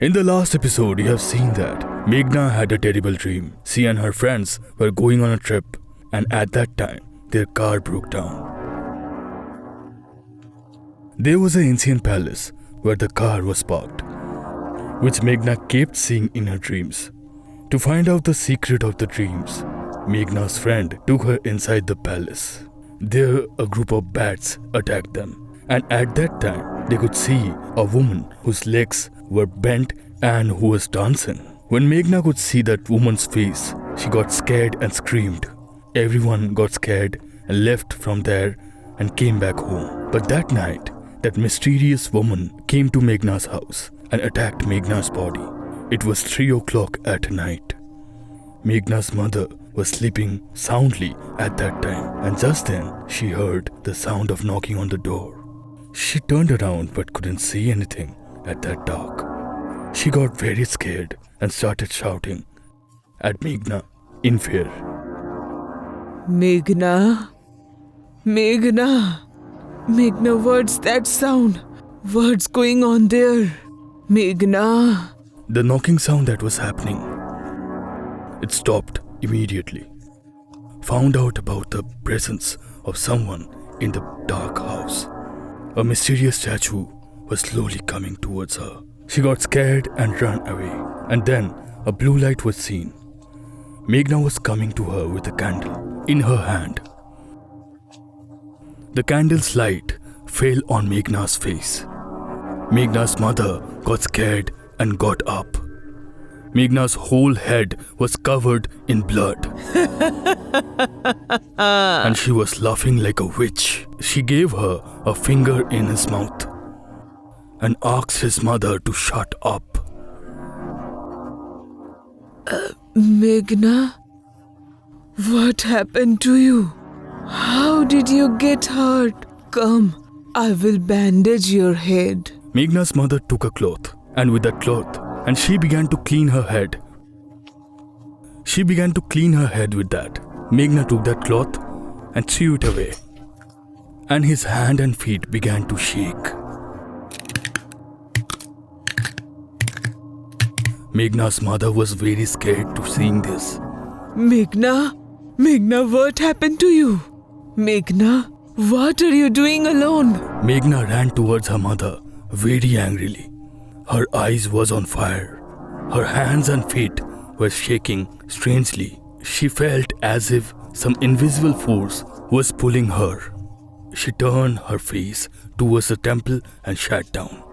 In the last episode, you have seen that Meghna had a terrible dream. She and her friends were going on a trip, and at that time, their car broke down. There was an ancient palace where the car was parked, which Meghna kept seeing in her dreams. To find out the secret of the dreams, Meghna's friend took her inside the palace. There, a group of bats attacked them, and at that time, they could see a woman whose legs were bent and who was dancing. When Meghna could see that woman's face, she got scared and screamed. Everyone got scared and left from there and came back home. But that night, that mysterious woman came to Meghna's house and attacked Meghna's body. It was 3 o'clock at night. Meghna's mother was sleeping soundly at that time, and just then she heard the sound of knocking on the door. She turned around but couldn't see anything at that dark. She got very scared and started shouting at Meghna in fear. Meghna? Meghna? Meghna, what's that sound? What's going on there? Meghna? The knocking sound that was happening, it stopped immediately. Found out about the presence of someone in the dark house. A mysterious statue was slowly coming towards her. She got scared and ran away. And then a blue light was seen. Meghna was coming to her with a candle in her hand. The candle's light fell on Meghna's face. Meghna's mother got scared and got up. Meghna's whole head was covered in blood. And she was laughing like a witch. She gave her a finger in his mouth and asked his mother to shut up. Meghna? What happened to you? How did you get hurt? Come, I will bandage your head. Meghna's mother took a cloth, and with that cloth, and she began to clean her head. She began to clean her head with that. Meghna took that cloth and threw it away, and his hand and feet began to shake. Meghna's mother was very scared to seeing this. Meghna? Meghna, what happened to you? Meghna, what are you doing alone? Meghna ran towards her mother very angrily. Her eyes was on fire. Her hands and feet were shaking strangely. She felt as if some invisible force was pulling her. She turned her face towards the temple and sat down.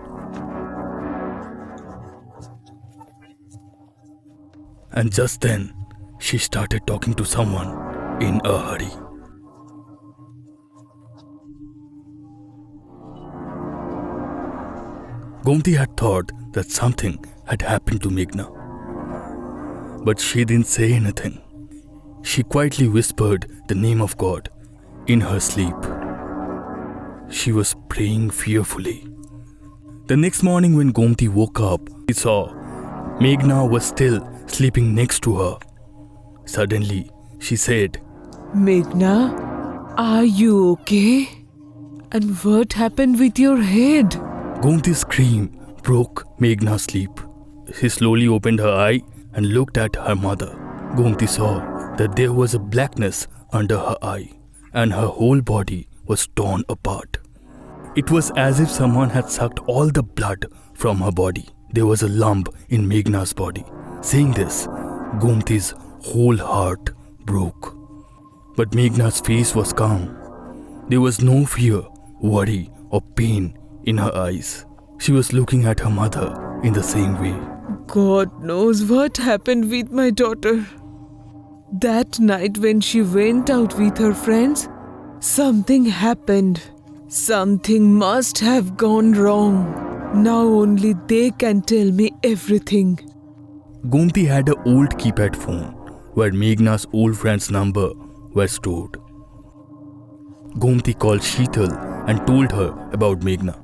And just then, she started talking to someone in a hurry. Gomti had thought that something had happened to Meghna. But she didn't say anything. She quietly whispered the name of God in her sleep. She was praying fearfully. The next morning when Gomti woke up, she saw Meghna was still sleeping next to her. Suddenly, she said, Meghna, are you okay? And what happened with your head? Gomti's scream broke Meghna's sleep. She slowly opened her eye and looked at her mother. Gomti saw that there was a blackness under her eye and her whole body was torn apart. It was as if someone had sucked all the blood from her body. There was a lump in Meghna's body. Seeing this, Gomti's whole heart broke. But Meghna's face was calm. There was no fear, worry or pain in her eyes. She was looking at her mother in the same way. God knows what happened with my daughter. That night when she went out with her friends, something happened. Something must have gone wrong. Now only they can tell me everything. Gomti had an old keypad phone where Meghna's old friend's number was stored. Gomti called Sheetal and told her about Meghna.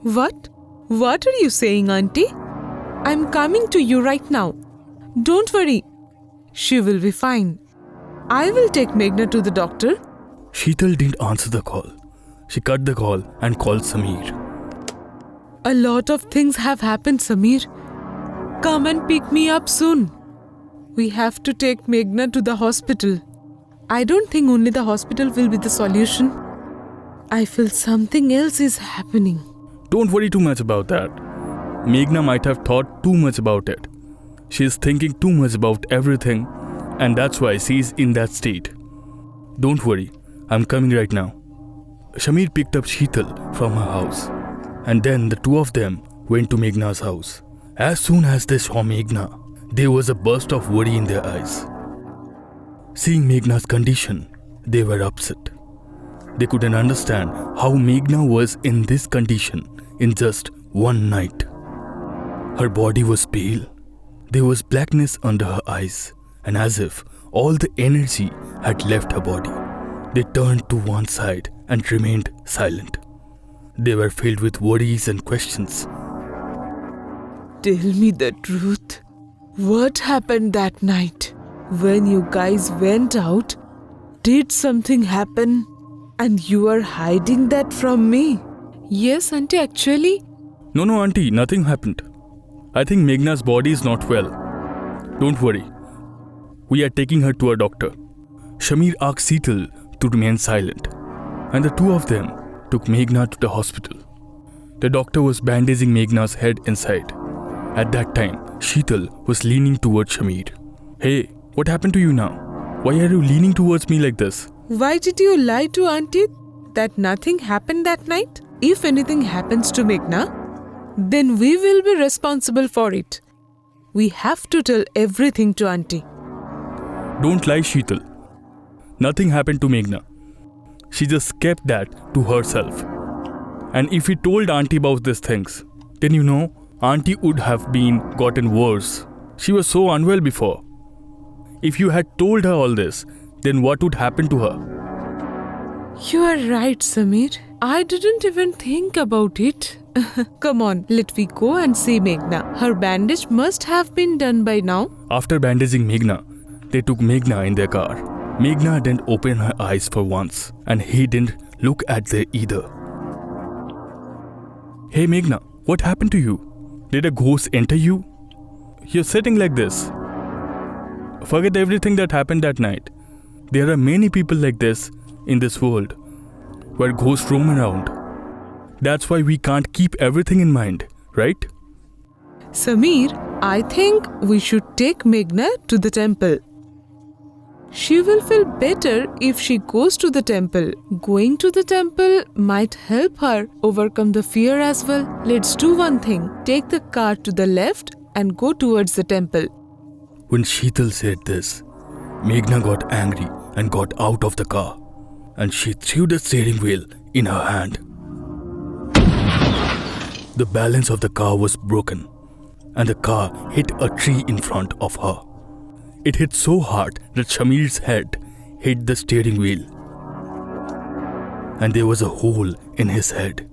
What? What are you saying, Auntie? I'm coming to you right now. Don't worry. She will be fine. I will take Meghna to the doctor. Sheetal didn't answer the call. She cut the call and called Sameer. A lot of things have happened, Samir. Come and pick me up soon. We have to take Meghna to the hospital. I don't think only the hospital will be the solution. I feel something else is happening. Don't worry too much about that. Meghna might have thought too much about it. She is thinking too much about everything, and that's why she is in that state. Don't worry, I'm coming right now. Shamir picked up Sheetal from her house, and then the two of them went to Meghna's house. As soon as they saw Meghna, there was a burst of worry in their eyes. Seeing Meghna's condition, they were upset. They couldn't understand how Meghna was in this condition in just one night. Her body was pale. There was blackness under her eyes, and as if all the energy had left her body. They turned to one side and remained silent. They were filled with worries and questions. Tell me the truth. What happened that night? When you guys went out, did something happen? And you are hiding that from me? Yes, Auntie, actually. No, Auntie, nothing happened. I think Meghna's body is not well. Don't worry. We are taking her to a doctor. Shamir asked Sheetal to remain silent, and the two of them took Meghna to the hospital. The doctor was bandaging Meghna's head inside. At that time, Sheetal was leaning towards Shamir. Hey, what happened to you now? Why are you leaning towards me like this? Why did you lie to Auntie that nothing happened that night? If anything happens to Meghna, then we will be responsible for it. We have to tell everything to Auntie. Don't lie, Sheetal. Nothing happened to Meghna. She just kept that to herself. And if we told Auntie about these things, then Auntie would have gotten worse. She was so unwell before. If you had told her all this, then what would happen to her? You are right, Samir. I didn't even think about it. Come on, let me go and see Meghna. Her bandage must have been done by now. After bandaging Meghna, they took Meghna in their car. Meghna didn't open her eyes for once, and he didn't look at them either. Hey Meghna, what happened to you? Did a ghost enter you? You're sitting like this. Forget everything that happened that night. There are many people like this in this world, where ghosts roam around. That's why we can't keep everything in mind, right? Samir, I think we should take Meghna to the temple. She will feel better if she goes to the temple. Going to the temple might help her overcome the fear as well. Let's do one thing. Take the car to the left and go towards the temple. When Sheetal said this, Meghna got angry and got out of the car, and she threw the steering wheel in her hand. The balance of the car was broken, and the car hit a tree in front of her. It hit so hard that Shamir's head hit the steering wheel, and there was a hole in his head.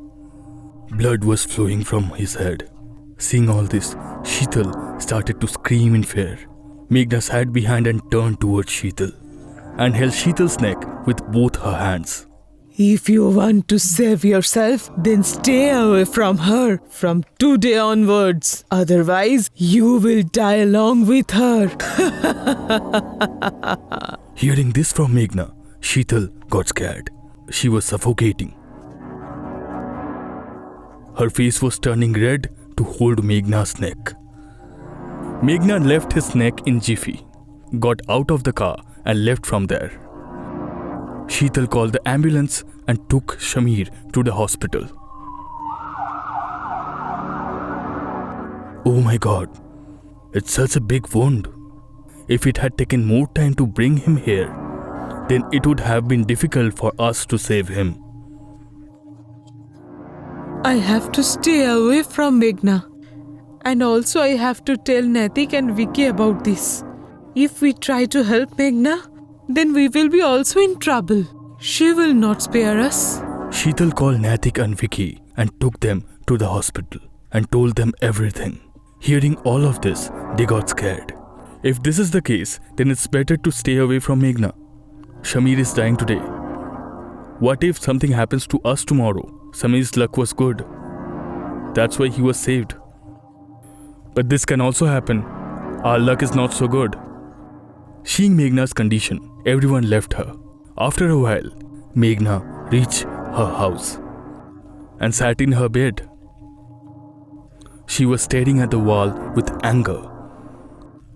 Blood was flowing from his head. Seeing all this, Sheetal started to scream in fear. Meghna sat behind and turned towards Sheetal and held Sheetal's neck with both her hands. If you want to save yourself, then stay away from her from today onwards. Otherwise, you will die along with her. Hearing this from Meghna, Sheetal got scared. She was suffocating. Her face was turning red to hold Meghna's neck. Meghna left his neck in jiffy, got out of the car and left from there. Sheetal called the ambulance and took Shamir to the hospital. Oh my God, it's such a big wound. If it had taken more time to bring him here, then it would have been difficult for us to save him. I have to stay away from Meghna. And also I have to tell Natik and Vicky about this. If we try to help Meghna, then we will be also in trouble. She will not spare us. Sheetal called Natik and Vicky and took them to the hospital and told them everything. Hearing all of this, they got scared. If this is the case, then it's better to stay away from Meghna. Shamir is dying today. What if something happens to us tomorrow? Samir's luck was good. That's why he was saved. But this can also happen. Our luck is not so good. Seeing Meghna's condition, everyone left her. After a while, Meghna reached her house and sat in her bed. She was staring at the wall with anger,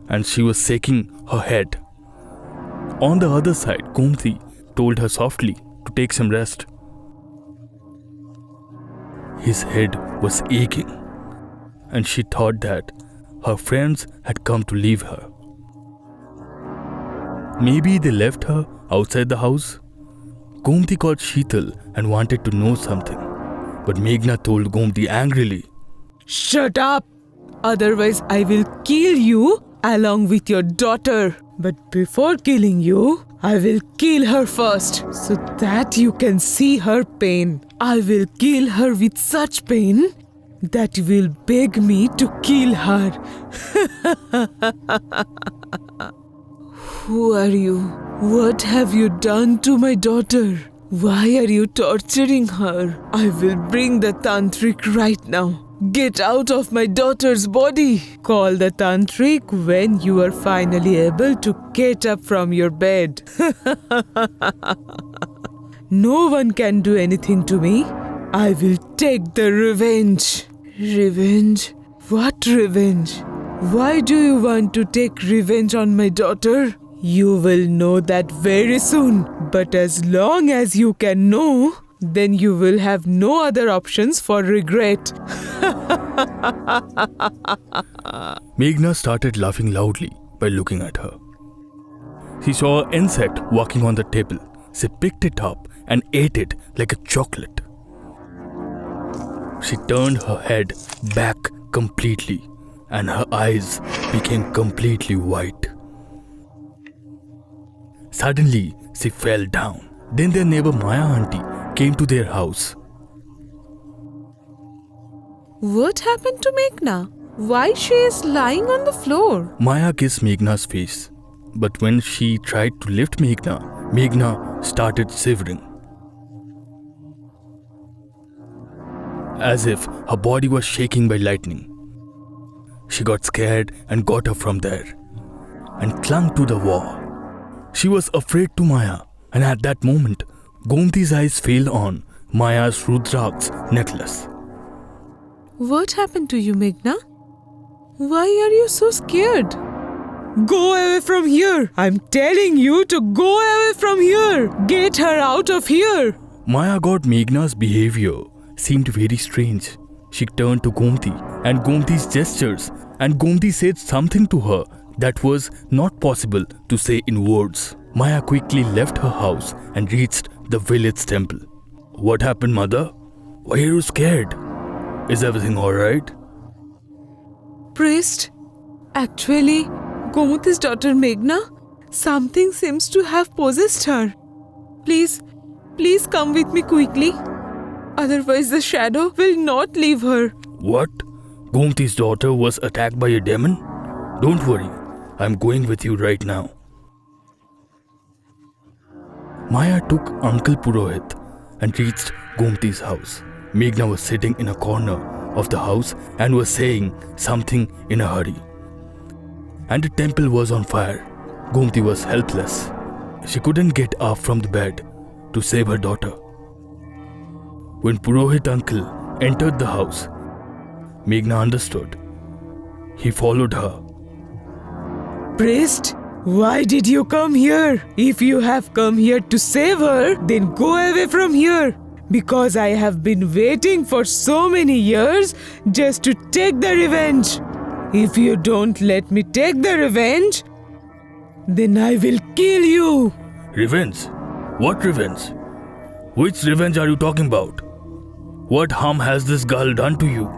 and she was shaking her head. On the other side, Gomti told her softly to take some rest. His head was aching, and she thought that her friends had come to leave her. Maybe they left her outside the house. Gomti called Sheetal and wanted to know something, but Meghna told Gomti angrily, Shut up! Otherwise I will kill you along with your daughter. But before killing you, I will kill her first so that you can see her pain. I will kill her with such pain that you will beg me to kill her. Who are you? What have you done to my daughter? Why are you torturing her? I will bring the tantric right now. Get out of my daughter's body. Call the tantric when you are finally able to get up from your bed. No one can do anything to me. I will take the revenge. Revenge? What revenge? Why do you want to take revenge on my daughter? You will know that very soon. But as long as you can know, then you will have no other options for regret. Meghna started laughing loudly by looking at her. She saw an insect walking on the table. She picked it up and ate it like a chocolate. She turned her head back completely and her eyes became completely white. Suddenly, she fell down. Then their neighbor Maya auntie came to their house. What happened to Meghna? Why she is lying on the floor? Maya kissed Meghna's face. But when she tried to lift Meghna, Meghna started shivering. As if her body was shaking by lightning. She got scared and got up from there and clung to the wall. She was afraid to Maya, and at that moment, Gomti's eyes fell on Maya's Rudrak's necklace. What happened to you, Meghna? Why are you so scared? Go away from here! I'm telling you to go away from here! Get her out of here! Maya got Meghna's behavior seemed very strange. She turned to Gomti and Gomti's gestures, and Gomti said something to her that was not possible to say in words. Maya quickly left her house and reached the village temple. What happened, mother? Why are you scared? Is everything alright? Priest, actually, Gomti's daughter Meghna, something seems to have possessed her. Please come with me quickly. Otherwise the shadow will not leave her. What? Gomti's daughter was attacked by a demon? Don't worry, I'm going with you right now. Maya took Uncle Purohit and reached Gomti's house. Meghna was sitting in a corner of the house and was saying something in a hurry. And the temple was on fire. Gomti was helpless. She couldn't get up from the bed to save her daughter. When Purohit uncle entered the house, Meghna understood. He followed her. Priest, why did you come here? If you have come here to save her, then go away from here. Because I have been waiting for so many years just to take the revenge. If you don't let me take the revenge, then I will kill you. Revenge? What revenge? Which revenge are you talking about? What harm has this girl done to you?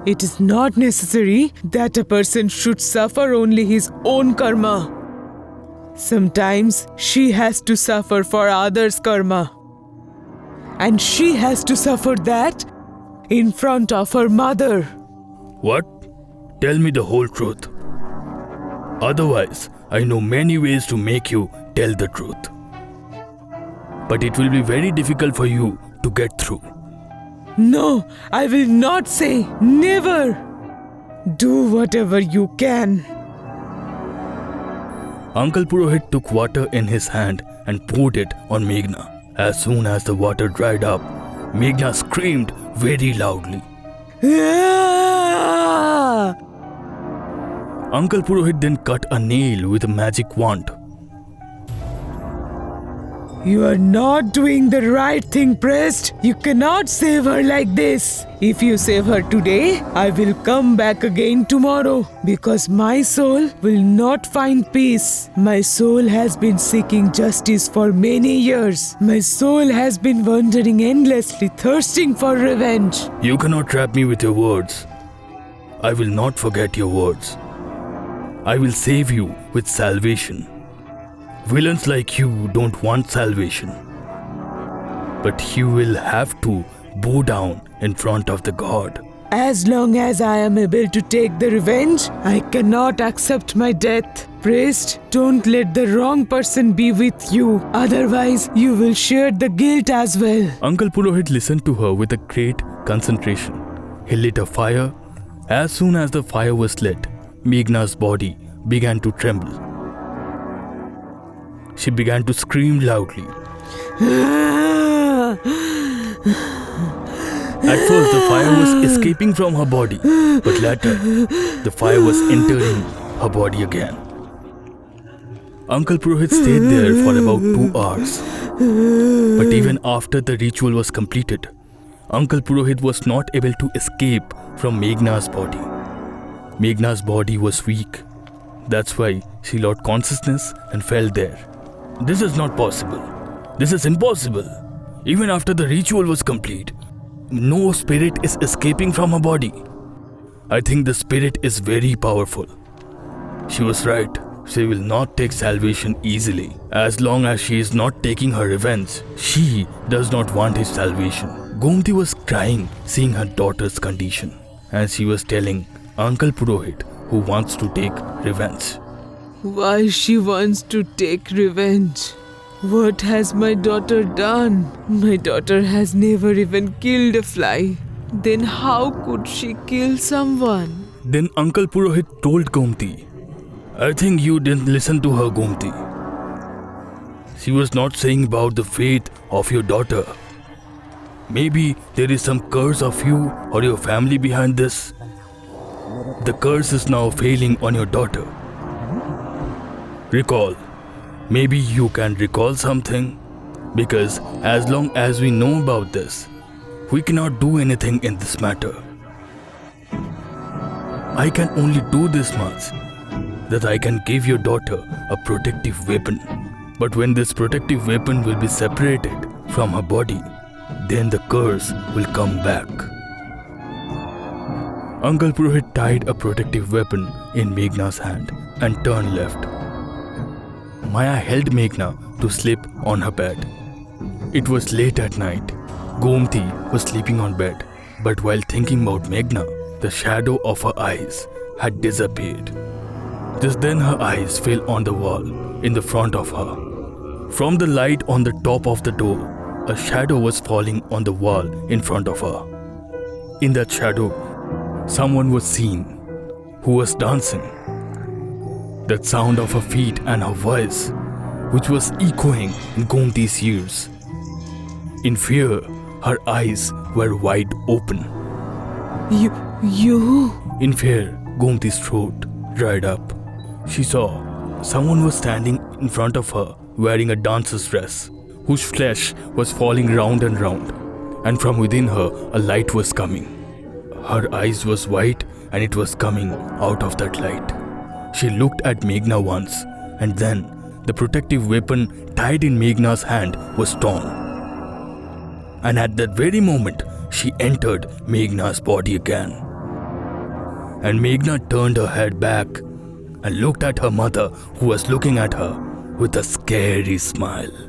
It is not necessary that a person should suffer only his own karma. Sometimes she has to suffer for others' karma. And she has to suffer that in front of her mother. What? Tell me the whole truth. Otherwise, I know many ways to make you tell the truth. But it will be very difficult for you to get through. No, I will not say. Never. Do whatever you can. Uncle Purohit took water in his hand and poured it on Meghna. As soon as the water dried up, Meghna screamed very loudly. Ah! Uncle Purohit then cut a nail with a magic wand. You are not doing the right thing, priest. You cannot save her like this. If you save her today, I will come back again tomorrow because my soul will not find peace. My soul has been seeking justice for many years. My soul has been wandering endlessly, thirsting for revenge. You cannot trap me with your words. I will not forget your words. I will save you with salvation. Villains like you don't want salvation. But you will have to bow down in front of the god. As long as I am able to take the revenge, I cannot accept my death. Priest, don't let the wrong person be with you. Otherwise, you will share the guilt as well. Uncle Purohit listened to her with a great concentration. He lit a fire. As soon as the fire was lit, Meghna's body began to tremble. She began to scream loudly. At first, the fire was escaping from her body, but later, the fire was entering her body again. Uncle Purohit stayed there for about 2 hours. But even after the ritual was completed, Uncle Purohit was not able to escape from Meghna's body. Meghna's body was weak. That's why she lost consciousness and fell there. This is not possible. This is impossible. Even after the ritual was complete, no spirit is escaping from her body. I think the spirit is very powerful. She was right. She will not take salvation easily. As long as she is not taking her revenge, she does not want his salvation. Gomti was crying seeing her daughter's condition, and she was telling Uncle Purohit who wants to take revenge. Why she wants to take revenge? What has my daughter done? My daughter has never even killed a fly. Then how could she kill someone? Then Uncle Purohit told Gomti, I think you didn't listen to her, Gomti. She was not saying about the faith of your daughter. Maybe there is some curse of you or your family behind this. The curse is now failing on your daughter. Recall. Maybe you can recall something, because as long as we know about this, we cannot do anything in this matter. I can only do this much, that I can give your daughter a protective weapon. But when this protective weapon will be separated from her body, then the curse will come back. Uncle Purohit tied a protective weapon in Meghna's hand and turned left. Maya held Meghna to sleep on her bed. It was late at night. Gomti was sleeping on bed, but while thinking about Meghna, the shadow of her eyes had disappeared. Just then her eyes fell on the wall in the front of her. From the light on the top of the door, a shadow was falling on the wall in front of her. In that shadow, someone was seen who was dancing. That sound of her feet and her voice, which was echoing in Gomti's ears. In fear, her eyes were wide open. You? In fear, Gomti's throat dried up. She saw someone was standing in front of her wearing a dancer's dress, whose flesh was falling round and round, and from within her a light was coming. Her eyes was white and it was coming out of that light. She looked at Meghna once, and then the protective weapon tied in Meghna's hand was torn. And at that very moment, she entered Meghna's body again. And Meghna turned her head back and looked at her mother, who was looking at her with a scary smile.